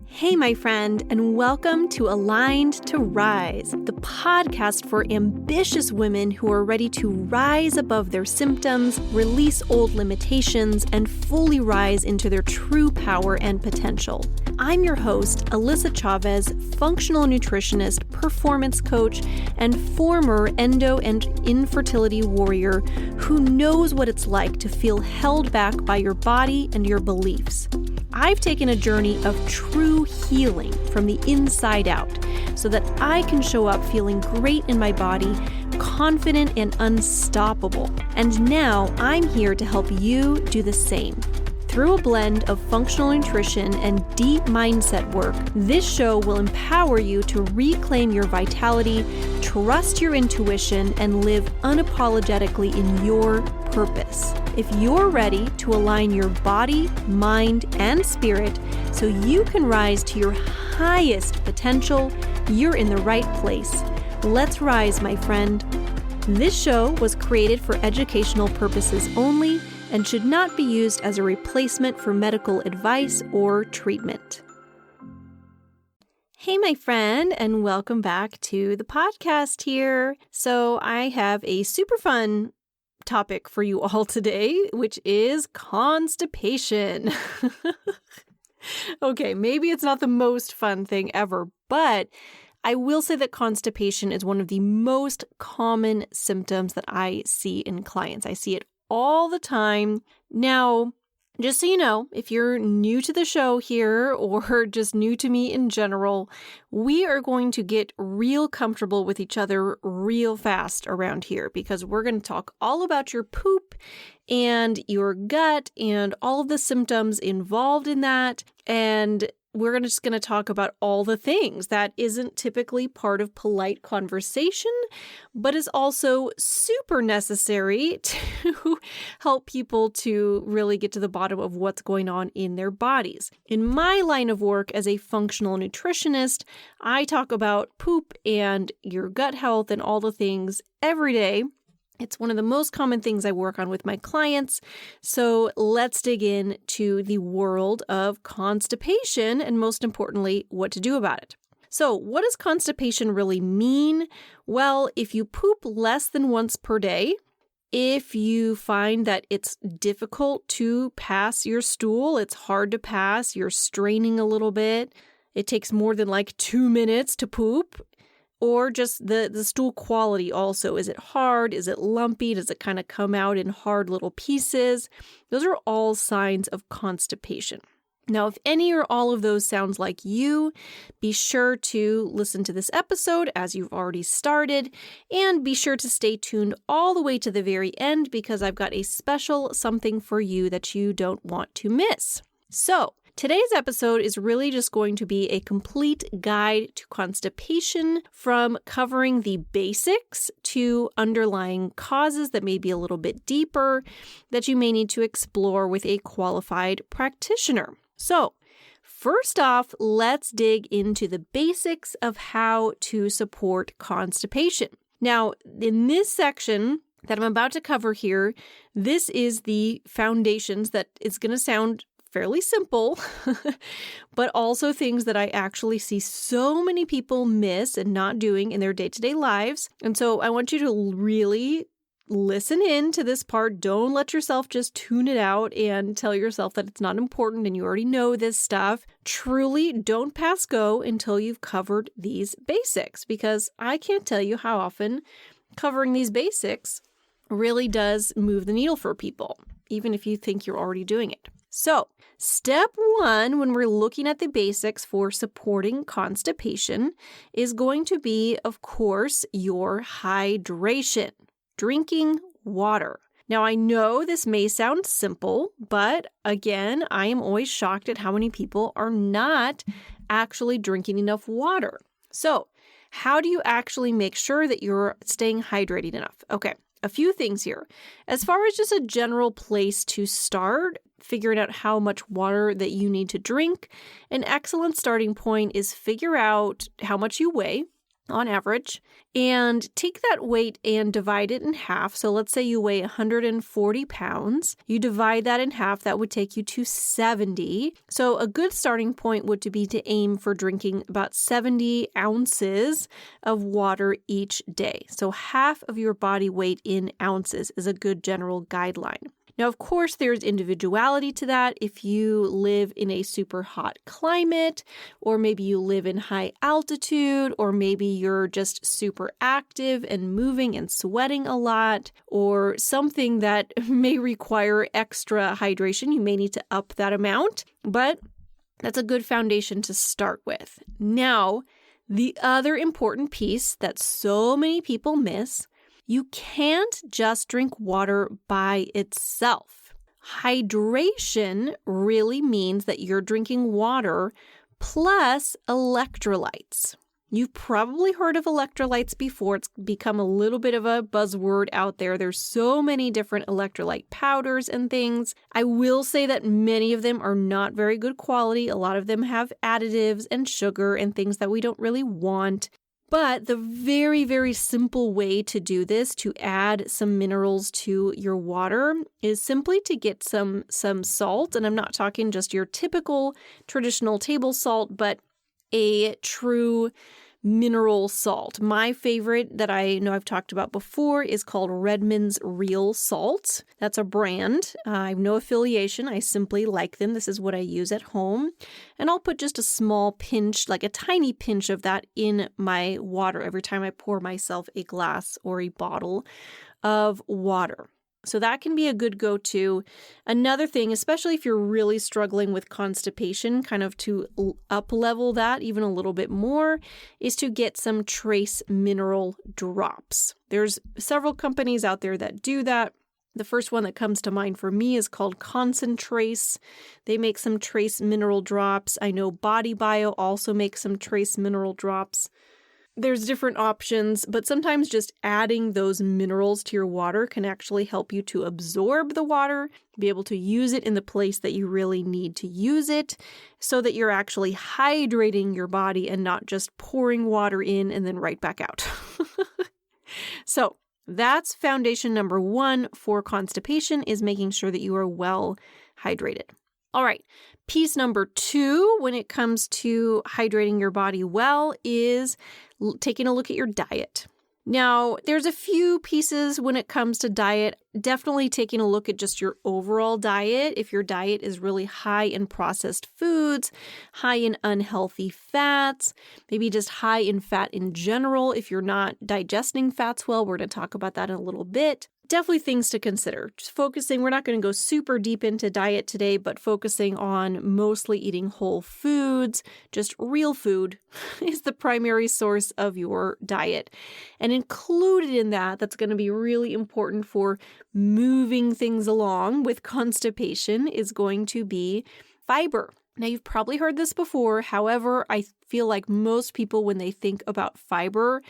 Hey, my friend, and welcome to Aligned to Rise, the podcast for ambitious women who are ready to rise above their symptoms, release old limitations, and fully rise into their true power and potential. I'm your host, Alyssa Chavez, functional nutritionist, performance coach, and former endo and infertility warrior who knows what it's like to feel held back by your body and your beliefs. I've taken a journey of true healing from the inside out so that I can show up feeling great in my body, confident and unstoppable. And now I'm here to help you do the same. Through a blend of functional nutrition and deep mindset work, this show will empower you to reclaim your vitality, trust your intuition, and live unapologetically in your purpose. If you're ready to align your body, mind, and spirit so you can rise to your highest potential, you're in the right place. Let's rise, my friend. This show was created for educational purposes only and should not be used as a replacement for medical advice or treatment. Hey, my friend, and welcome back to the podcast here. So I have a super fun topic for you all today, which is constipation. Okay, maybe it's not the most fun thing ever, but I will say that constipation is one of the most common symptoms that I see in clients. I see it all the time. Now, just so you know, if you're new to the show here or just new to me in general, we are going to get real comfortable with each other real fast around here because we're going to talk all about your poop and your gut and all of the symptoms involved in that. And we're just going to talk about all the things that isn't typically part of polite conversation, but is also super necessary to help people to really get to the bottom of what's going on in their bodies. In my line of work as a functional nutritionist, I talk about poop and your gut health and all the things every day. It's one of the most common things I work on with my clients. So let's dig into the world of constipation and, most importantly, what to do about it. So what does constipation really mean? Well, if you poop less than once per day, if you find that it's difficult to pass your stool, it's hard to pass, you're straining a little bit, it takes more than 2 minutes to poop, or just the stool quality also. Is it hard? Is it lumpy? Does it kind of come out in hard little pieces? Those are all signs of constipation. Now, if any or all of those sounds like you, be sure to listen to this episode as you've already started, and be sure to stay tuned all the way to the very end because I've got a special something for you that you don't want to miss. So, today's episode is really just going to be a complete guide to constipation, from covering the basics to underlying causes that may be a little bit deeper that you may need to explore with a qualified practitioner. So, first off, let's dig into the basics of how to support constipation. Now, in this section that I'm about to cover here, this is the foundations that it's going to sound fairly simple, but also things that I actually see so many people miss and not doing in their day-to-day lives. And so I want you to really listen in to this part. Don't let yourself just tune it out and tell yourself that it's not important and you already know this stuff. Truly don't pass go until you've covered these basics, because I can't tell you how often covering these basics really does move the needle for people, even if you think you're already doing it. So, step one, when we're looking at the basics for supporting constipation, is going to be, of course, your hydration, drinking water. Now, I know this may sound simple, but again, I am always shocked at how many people are not actually drinking enough water. So, how do you actually make sure that you're staying hydrated enough? Okay, a few things here. As far as just a general place to start, figuring out how much water that you need to drink, an excellent starting point is figure out how much you weigh. on average, and take that weight and divide it in half. So let's say you weigh 140 pounds. You divide that in half, that would take you to 70. So a good starting point would be to aim for drinking about 70 ounces of water each day. So half of your body weight in ounces is a good general guideline. Now, of course, there's individuality to that. If you live in a super hot climate, or maybe you live in high altitude, or maybe you're just super active and moving and sweating a lot, or something that may require extra hydration, you may need to up that amount, but that's a good foundation to start with. Now, the other important piece that so many people miss: you can't just drink water by itself. Hydration really means that you're drinking water plus electrolytes. You've probably heard of electrolytes before. It's become a little bit of a buzzword out there. There's so many different electrolyte powders and things. I will say that many of them are not very good quality. A lot of them have additives and sugar and things that we don't really want. But the very, very simple way to do this, to add some minerals to your water, is simply to get some salt. And I'm not talking just your typical traditional table salt, but a true mineral salt. My favorite that I know I've talked about before is called Redmond's Real Salt. That's a brand. I have no affiliation. I simply like them. This is what I use at home. And I'll put just a small pinch, like a tiny pinch of that in my water every time I pour myself a glass or a bottle of water. So that can be a good go-to. Another thing, especially if you're really struggling with constipation, kind of to up-level that even a little bit more, is to get some trace mineral drops. There's several companies out there that do that. The first one that comes to mind for me is called Concentrace. They make some trace mineral drops. I know Body Bio also makes some trace mineral drops. There's different options, but sometimes just adding those minerals to your water can actually help you to absorb the water, be able to use it in the place that you really need to use it, so that you're actually hydrating your body and not just pouring water in and then right back out. So that's foundation number one for constipation, is making sure that you are well hydrated. All right. Piece number two, when it comes to hydrating your body well, is taking a look at your diet. Now, there's a few pieces when it comes to diet. Definitely taking a look at just your overall diet. If your diet is really high in processed foods, high in unhealthy fats, maybe just high in fat in general. If you're not digesting fats well, we're going to talk about that in a little bit. Definitely things to consider. Just focusing, we're not going to go super deep into diet today, but focusing on mostly eating whole foods, just real food is the primary source of your diet. And included in that, that's going to be really important for moving things along with constipation, is going to be fiber. Now, you've probably heard this before. However, I feel like most people, when they think about fiber,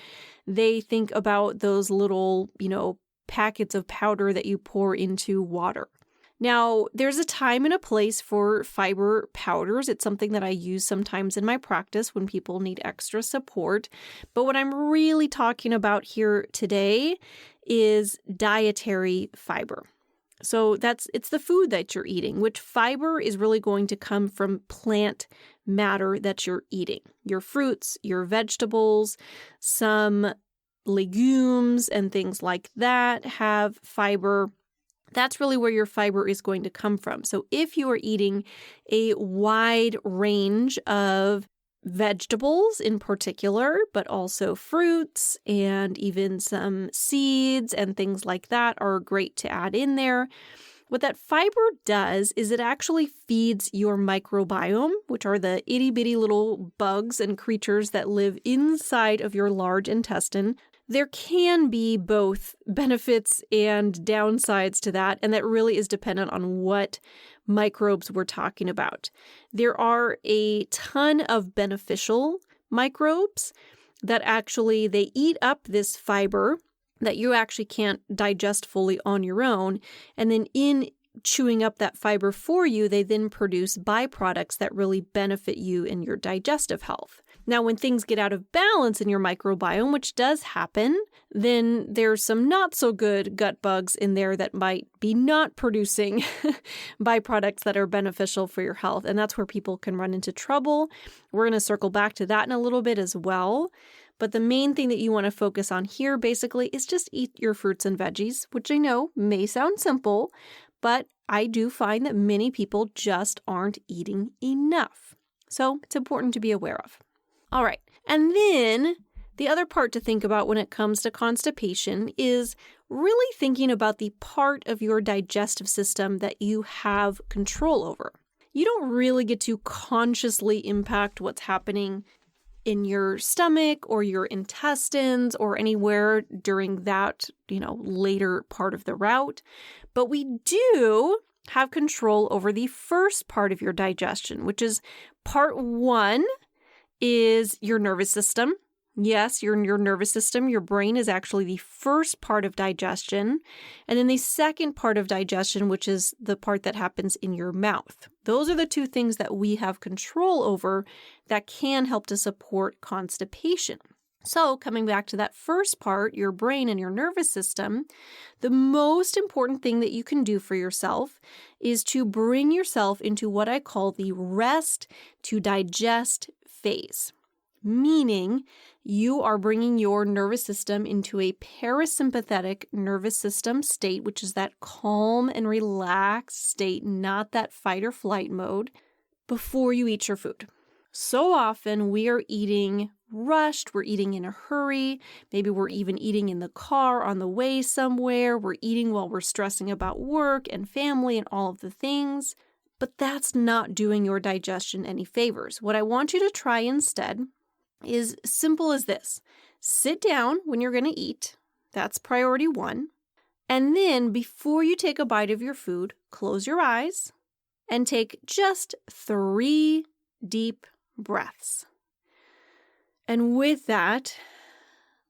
they think about those little, packets of powder that you pour into water. Now, there's a time and a place for fiber powders. It's something that I use sometimes in my practice when people need extra support. But what I'm really talking about here today is dietary fiber. So it's the food that you're eating, which fiber is really going to come from plant matter that you're eating. Your fruits, your vegetables, some legumes and things like that have fiber. That's really where your fiber is going to come from. So if you are eating a wide range of vegetables in particular, but also fruits and even some seeds and things like that are great to add in there. What that fiber does is it actually feeds your microbiome, which are the itty bitty little bugs and creatures that live inside of your large intestine. There can be both benefits and downsides to that, and that really is dependent on what microbes we're talking about. There are a ton of beneficial microbes that actually, they eat up this fiber that you actually can't digest fully on your own. And then in chewing up that fiber for you, they then produce byproducts that really benefit you in your digestive health. Now, when things get out of balance in your microbiome, which does happen, then there's some not so good gut bugs in there that might be not producing byproducts that are beneficial for your health. And that's where people can run into trouble. We're going to circle back to that in a little bit as well. But the main thing that you want to focus on here basically is just eat your fruits and veggies, which I know may sound simple, but I do find that many people just aren't eating enough. So it's important to be aware of. All right. And then the other part to think about when it comes to constipation is really thinking about the part of your digestive system that you have control over. You don't really get to consciously impact what's happening in your stomach or your intestines or anywhere during that, later part of the route. But we do have control over the first part of your digestion, which is part one is your nervous system. Yes, your nervous system, your brain is actually the first part of digestion. And then the second part of digestion, which is the part that happens in your mouth. Those are the two things that we have control over that can help to support constipation. So coming back to that first part, your brain and your nervous system, the most important thing that you can do for yourself is to bring yourself into what I call the rest to digest phase. Meaning you are bringing your nervous system into a parasympathetic nervous system state, which is that calm and relaxed state, not that fight or flight mode, before you eat your food. So often we are eating rushed, we're eating in a hurry, maybe we're even eating in the car on the way somewhere, we're eating while we're stressing about work and family and all of the things. But that's not doing your digestion any favors. What I want you to try instead is simple as this. Sit down when you're going to eat. That's priority one. And then before you take a bite of your food, close your eyes and take just 3 deep breaths. And with that,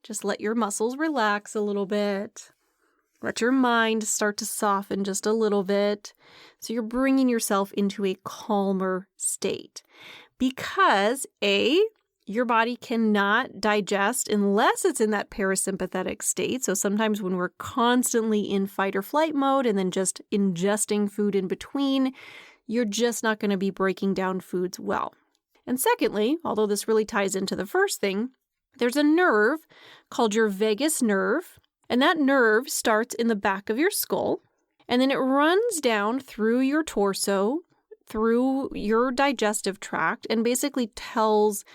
just let your muscles relax a little bit. Let your mind start to soften just a little bit. So you're bringing yourself into a calmer state. Because your body cannot digest unless it's in that parasympathetic state. So sometimes when we're constantly in fight or flight mode and then just ingesting food in between, you're just not going to be breaking down foods well. And secondly, although this really ties into the first thing, there's a nerve called your vagus nerve. And that nerve starts in the back of your skull, and then it runs down through your torso, through your digestive tract, and basically tells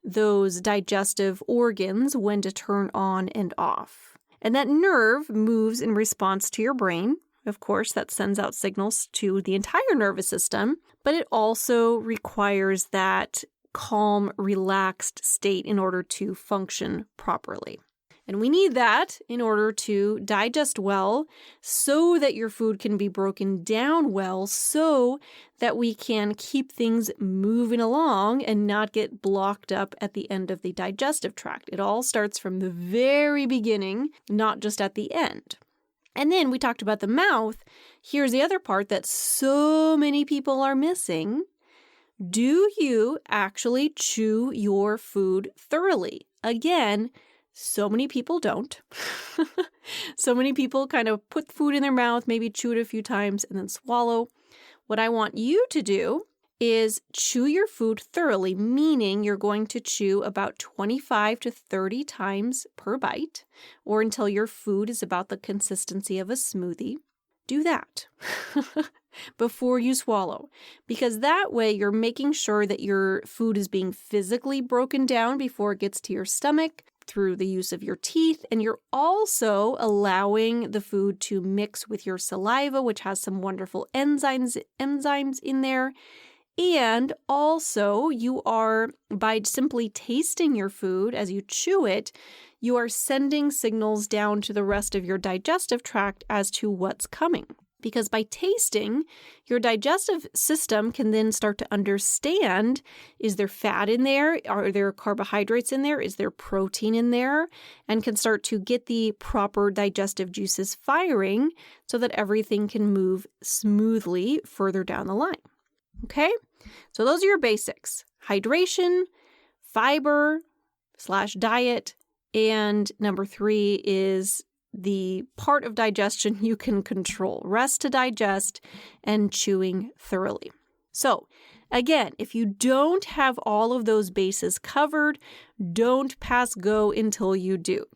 those digestive organs when to turn on and off. And that nerve moves in response to your brain. Of course, that sends out signals to the entire nervous system, but it also requires that calm, relaxed state in order to function properly. And we need that in order to digest well so that your food can be broken down well so that we can keep things moving along and not get blocked up at the end of the digestive tract. It all starts from the very beginning, not just at the end. And then we talked about the mouth. Here's the other part that so many people are missing. Do you actually chew your food thoroughly? Again, so many people don't. So many people kind of put food in their mouth, maybe chew it a few times and then swallow. What I want you to do is chew your food thoroughly, meaning you're going to chew about 25 to 30 times per bite, or until your food is about the consistency of a smoothie. Do that before you swallow, because that way you're making sure that your food is being physically broken down before it gets to your stomach through the use of your teeth, and you're also allowing the food to mix with your saliva, which has some wonderful enzymes in there. And also, you are, by simply tasting your food as you chew it, you are sending signals down to the rest of your digestive tract as to what's coming. Because by tasting, your digestive system can then start to understand, is there fat in there? Are there carbohydrates in there? Is there protein in there? And can start to get the proper digestive juices firing so that everything can move smoothly further down the line. Okay? So those are your basics: hydration, fiber/diet, and number 3 is the part of digestion you can control: rest to digest and chewing thoroughly. So again, if you don't have all of those bases covered, don't pass go until you do.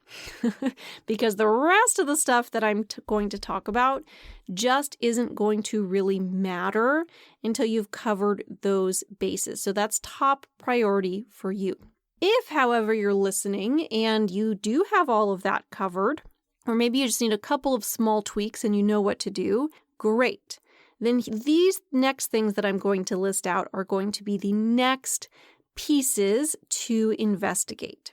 Because the rest of the stuff that I'm going to talk about just isn't going to really matter until you've covered those bases. So that's top priority for you. If, however, you're listening and you do have all of that covered, or maybe you just need a couple of small tweaks and you know what to do, great. Then these next things that I'm going to list out are going to be the next pieces to investigate.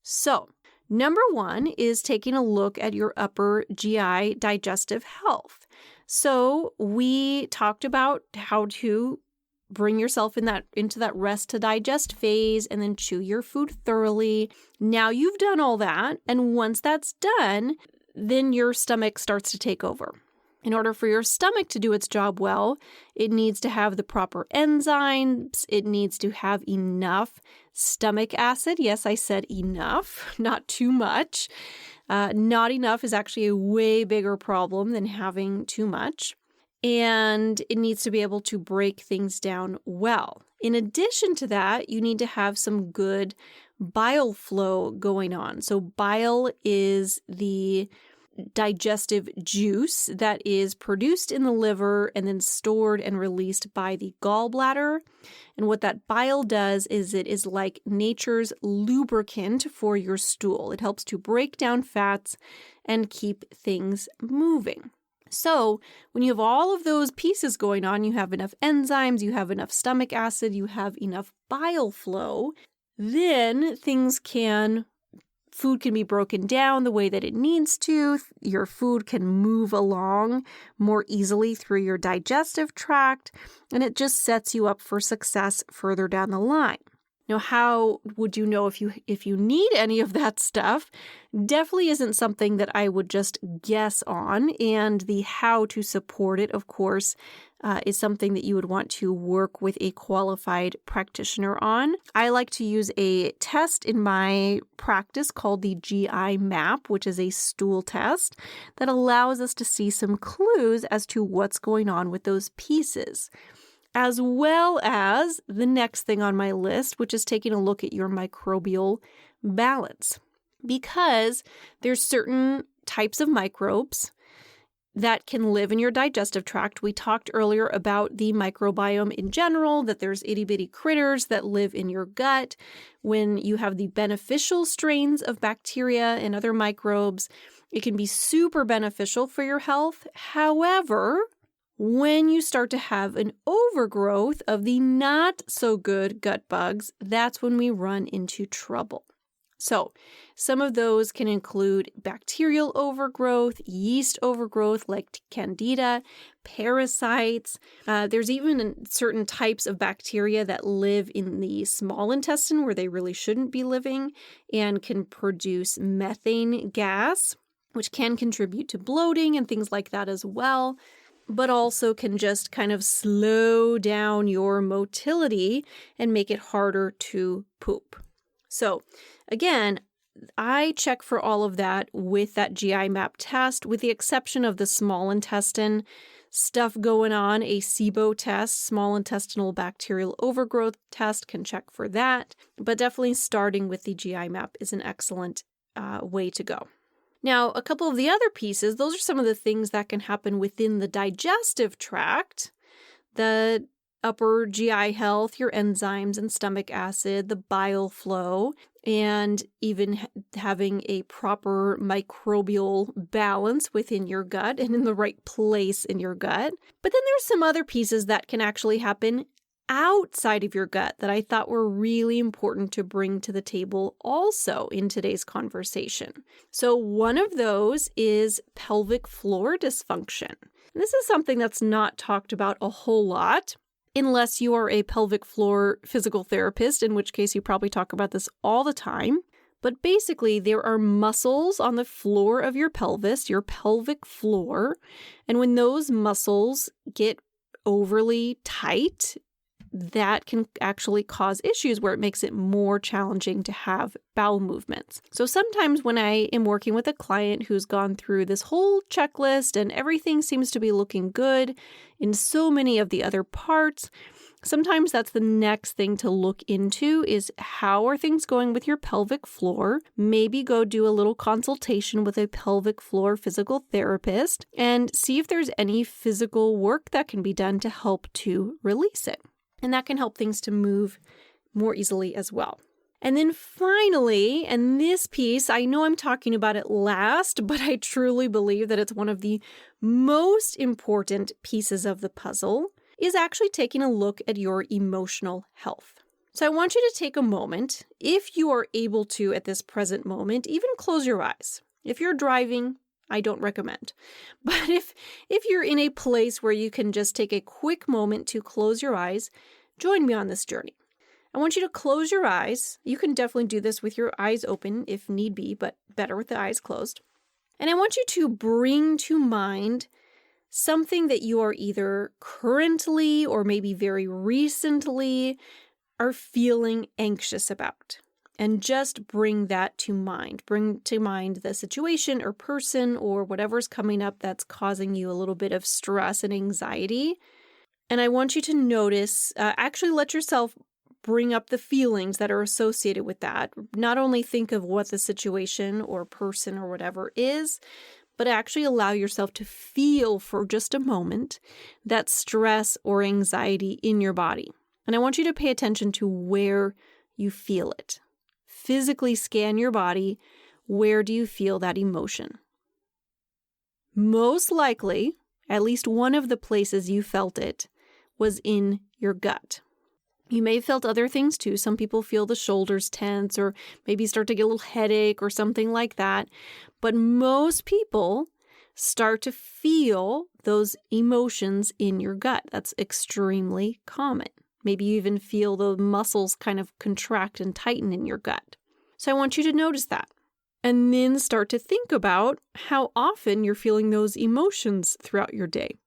So, number 1 is taking a look at your upper GI digestive health. So, we talked about how to bring yourself into that rest to digest phase and then chew your food thoroughly. Now you've done all that, and once that's done, then your stomach starts to take over. In order for your stomach to do its job well, it needs to have the proper enzymes. It needs to have enough stomach acid. Yes, I said enough, not too much. Not enough is actually a way bigger problem than having too much. And it needs to be able to break things down well. In addition to that, you need to have some good bile flow going on. So bile is the digestive juice that is produced in the liver and then stored and released by the gallbladder. And what that bile does is it is like nature's lubricant for your stool. It helps to break down fats and keep things moving. So when you have all of those pieces going on, you have enough enzymes, you have enough stomach acid, you have enough bile flow, then food can be broken down the way that it needs to. Your food can move along more easily through your digestive tract, and it just sets you up for success further down the line. Now, how would you know if you need any of that stuff? Definitely isn't something that I would just guess on, and the how to support it, of course, is something that you would want to work with a qualified practitioner on. I like to use a test in my practice called the GI map, which is a stool test that allows us to see some clues as to what's going on with those pieces, as well as the next thing on my list, which is taking a look at your microbial balance. Because there's certain types of microbes that can live in your digestive tract. We talked earlier about the microbiome in general, that there's itty-bitty critters that live in your gut. When you have the beneficial strains of bacteria and other microbes, it can be super beneficial for your health. However, when you start to have an overgrowth of the not so good gut bugs, that's when we run into trouble. So some of those can include bacterial overgrowth, yeast overgrowth like candida, parasites. There's even certain types of bacteria that live in the small intestine where they really shouldn't be living and can produce methane gas, which can contribute to bloating and things like that as well, but also can just kind of slow down your motility and make it harder to poop. So again, I check for all of that with that GI map test, with the exception of the small intestine stuff going on. A SIBO test, small intestinal bacterial overgrowth test, can check for that. But definitely starting with the GI map is an excellent way to go. Now, a couple of the other pieces, those are some of the things that can happen within the digestive tract. The upper GI health, your enzymes and stomach acid, the bile flow, and even having a proper microbial balance within your gut and in the right place in your gut. But then there's some other pieces that can actually happen outside of your gut that I thought were really important to bring to the table also in today's conversation. So one of those is pelvic floor dysfunction. And this is something that's not talked about a whole lot, unless you are a pelvic floor physical therapist, in which case you probably talk about this all the time. But basically, there are muscles on the floor of your pelvis, your pelvic floor. And when those muscles get overly tight, that can actually cause issues where it makes it more challenging to have bowel movements. So sometimes when I am working with a client who's gone through this whole checklist and everything seems to be looking good in so many of the other parts, sometimes that's the next thing to look into is how are things going with your pelvic floor? Maybe go do a little consultation with a pelvic floor physical therapist and see if there's any physical work that can be done to help to release it. And that can help things to move more easily as well. And then finally, and this piece, I know I'm talking about it last, but I truly believe that it's one of the most important pieces of the puzzle, is actually taking a look at your emotional health. So I want you to take a moment, if you are able to at this present moment, even close your eyes. If you're driving, I don't recommend. But if you're in a place where you can just take a quick moment to close your eyes, join me on this journey. I want you to close your eyes. You can definitely do this with your eyes open if need be, but better with the eyes closed. And I want you to bring to mind something that you are either currently or maybe very recently are feeling anxious about. And just bring that to mind. Bring to mind the situation or person or whatever's coming up that's causing you a little bit of stress and anxiety. And I want you to notice, actually let yourself bring up the feelings that are associated with that. Not only think of what the situation or person or whatever is, but actually allow yourself to feel for just a moment that stress or anxiety in your body. And I want you to pay attention to where you feel it. Physically scan your body. Where do you feel that emotion? Most likely, at least one of the places you felt it was in your gut. You may have felt other things too. Some people feel the shoulders tense or maybe start to get a little headache or something like that. But most people start to feel those emotions in your gut. That's extremely common. Maybe you even feel the muscles kind of contract and tighten in your gut. So I want you to notice that. And then start to think about how often you're feeling those emotions throughout your day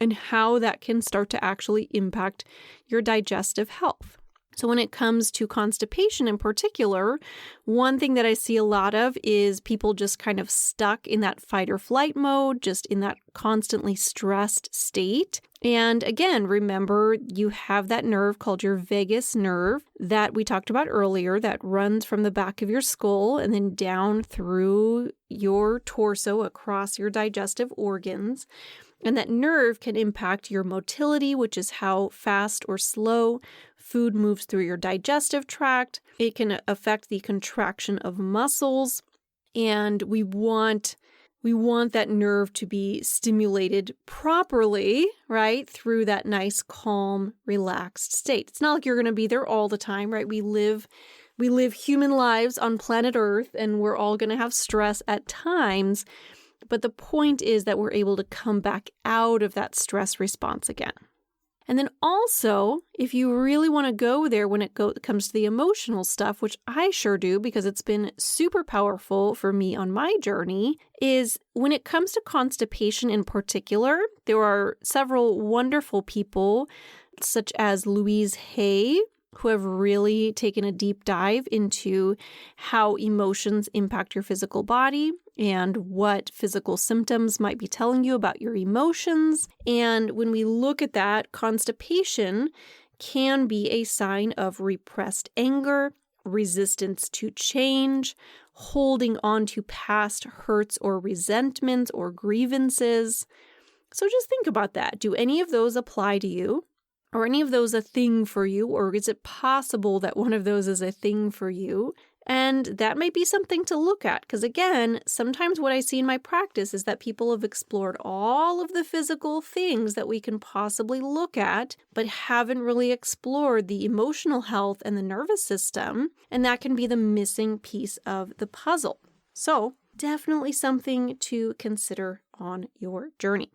and how that can start to actually impact your digestive health. So when it comes to constipation in particular, one thing that I see a lot of is people just kind of stuck in that fight or flight mode, just in that constantly stressed state. And again, remember, you have that nerve called your vagus nerve that we talked about earlier that runs from the back of your skull and then down through your torso across your digestive organs. And that nerve can impact your motility, which is how fast or slow food moves through your digestive tract. It can affect the contraction of muscles, and we want that nerve to be stimulated properly, right, through that nice, calm, relaxed state. It's not like you're going to be there all the time, right? We live human lives on planet Earth, and we're all going to have stress at times. But the point is that we're able to come back out of that stress response again. And then also, if you really want to go there when it comes to the emotional stuff, which I sure do because it's been super powerful for me on my journey, is when it comes to constipation in particular, there are several wonderful people such as Louise Hay, who have really taken a deep dive into how emotions impact your physical body and what physical symptoms might be telling you about your emotions. And when we look at that, constipation can be a sign of repressed anger, resistance to change, holding on to past hurts or resentments or grievances. So just think about that. Do any of those apply to you? Are any of those a thing for you? Or is it possible that one of those is a thing for you? And that might be something to look at. Because again, sometimes what I see in my practice is that people have explored all of the physical things that we can possibly look at, but haven't really explored the emotional health and the nervous system. And that can be the missing piece of the puzzle. So definitely something to consider on your journey.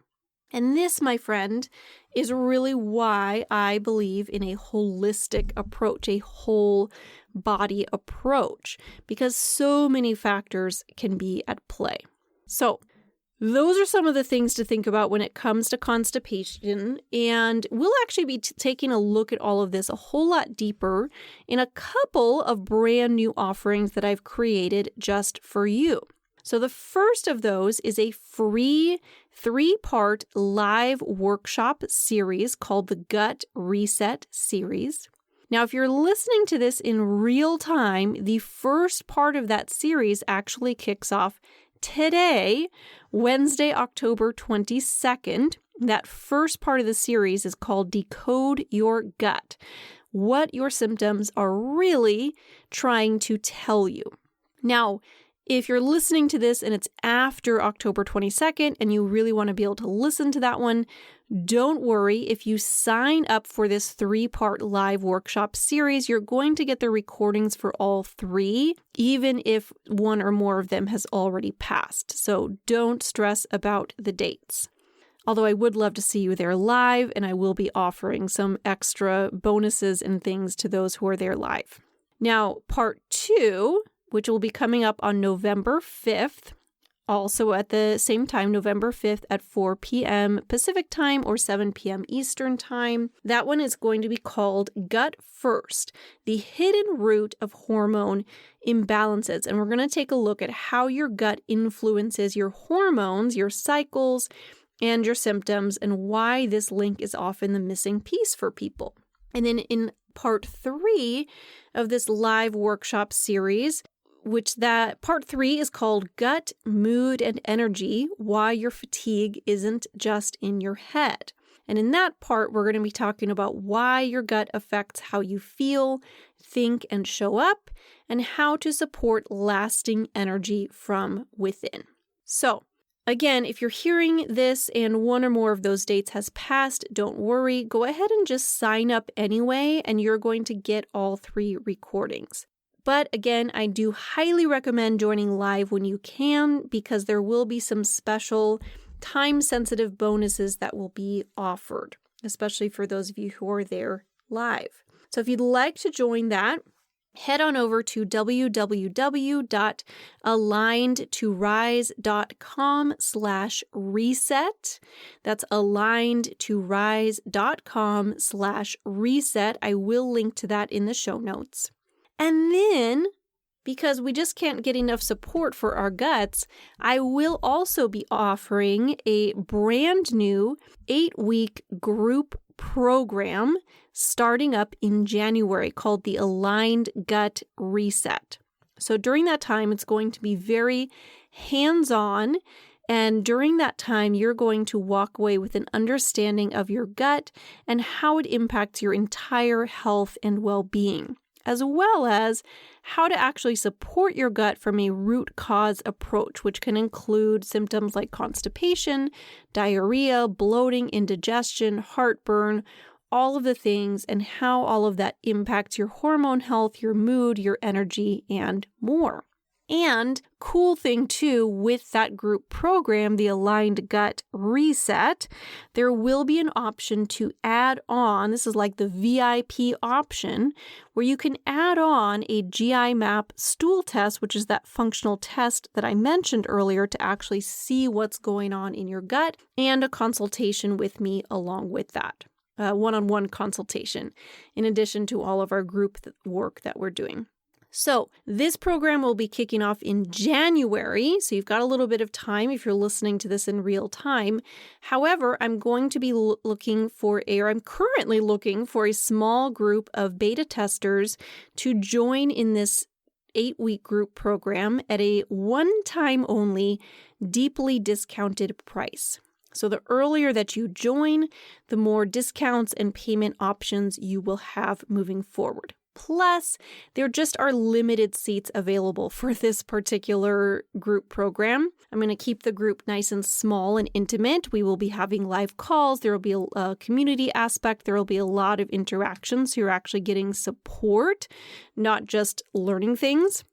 And this, my friend, is really why I believe in a holistic approach, a whole body approach, because so many factors can be at play. So those are some of the things to think about when it comes to constipation, and we'll actually be taking a look at all of this a whole lot deeper in a couple of brand new offerings that I've created just for you. So the first of those is a free 3-part live workshop series called the Gut Reset Series. Now, if you're listening to this in real time, the first part of that series actually kicks off today, Wednesday, October 22nd. That first part of the series is called Decode Your Gut, what your symptoms are really trying to tell you. Now, if you're listening to this and it's after October 22nd and you really want to be able to listen to that one, don't worry. If you sign up for this 3-part live workshop series, you're going to get the recordings for all 3, even if one or more of them has already passed. So don't stress about the dates. Although I would love to see you there live, and I will be offering some extra bonuses and things to those who are there live. Now, part 2, which will be coming up on November 5th, also at the same time, November 5th at 4 p.m. Pacific time or 7 p.m. Eastern time. That one is going to be called Gut First, the hidden root of hormone imbalances. And we're going to take a look at how your gut influences your hormones, your cycles, and your symptoms, and why this link is often the missing piece for people. And then in part 3 of this live workshop series, which that part 3 is called Gut, Mood, and Energy, Why Your Fatigue Isn't Just in Your Head. And in that part, we're going to be talking about why your gut affects how you feel, think, and show up, and how to support lasting energy from within. So, again, if you're hearing this and one or more of those dates has passed, don't worry. Go ahead and just sign up anyway, and you're going to get all 3 recordings. But again, I do highly recommend joining live when you can, because there will be some special time-sensitive bonuses that will be offered, especially for those of you who are there live. So if you'd like to join that, head on over to alignedtorise.com/reset. That's alignedtorise.com/reset. I will link to that in the show notes. And then, because we just can't get enough support for our guts, I will also be offering a brand new 8-week group program starting up in January called the Aligned Gut Reset. So during that time, it's going to be very hands-on, and during that time, you're going to walk away with an understanding of your gut and how it impacts your entire health and well-being, as well as how to actually support your gut from a root cause approach, which can include symptoms like constipation, diarrhea, bloating, indigestion, heartburn, all of the things, and how all of that impacts your hormone health, your mood, your energy, and more. And cool thing too, with that group program, the Aligned Gut Reset, there will be an option to add on, this is like the VIP option, where you can add on a GI map stool test, which is that functional test that I mentioned earlier to actually see what's going on in your gut, and a consultation with me along with that. One-on-one consultation, in addition to all of our group work that we're doing. So this program will be kicking off in January, so you've got a little bit of time if you're listening to this in real time. However, I'm going to be I'm currently looking for a small group of beta testers to join in this 8-week group program at a one-time only, deeply discounted price. So the earlier that you join, the more discounts and payment options you will have moving forward. Plus, there just are limited seats available for this particular group program. I'm going to keep the group nice and small and intimate. We will be having live calls. There will be a community aspect. There will be a lot of interactions. So you're actually getting support, not just learning things.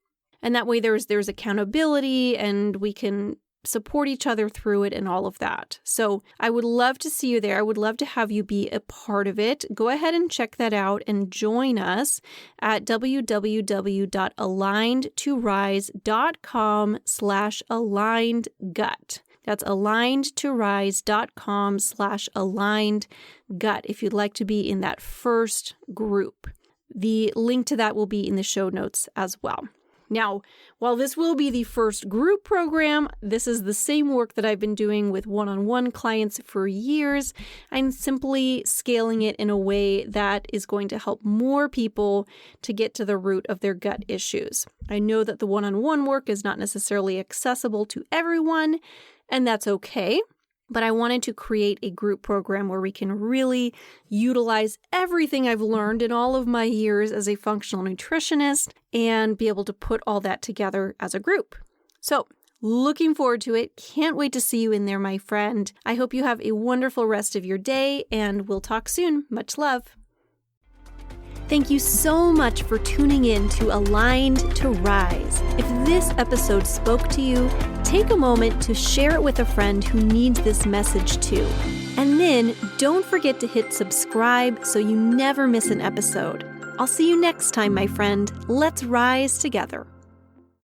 And that way there's accountability, and we can support each other through it and all of that. So I would love to see you there. I would love to have you be a part of it. Go ahead and check that out and join us at www.alignedtorise.com/alignedgut. That's alignedtorise.com/alignedgut if you'd like to be in that first group. The link to that will be in the show notes as well. Now, while this will be the first group program, this is the same work that I've been doing with one-on-one clients for years. I'm simply scaling it in a way that is going to help more people to get to the root of their gut issues. I know that the one-on-one work is not necessarily accessible to everyone, and that's okay. But I wanted to create a group program where we can really utilize everything I've learned in all of my years as a functional nutritionist and be able to put all that together as a group. So, looking forward to it. Can't wait to see you in there, my friend. I hope you have a wonderful rest of your day, and we'll talk soon. Much love. Thank you so much for tuning in to Aligned to Rise. If this episode spoke to you, take a moment to share it with a friend who needs this message too. And then don't forget to hit subscribe so you never miss an episode. I'll see you next time, my friend. Let's rise together.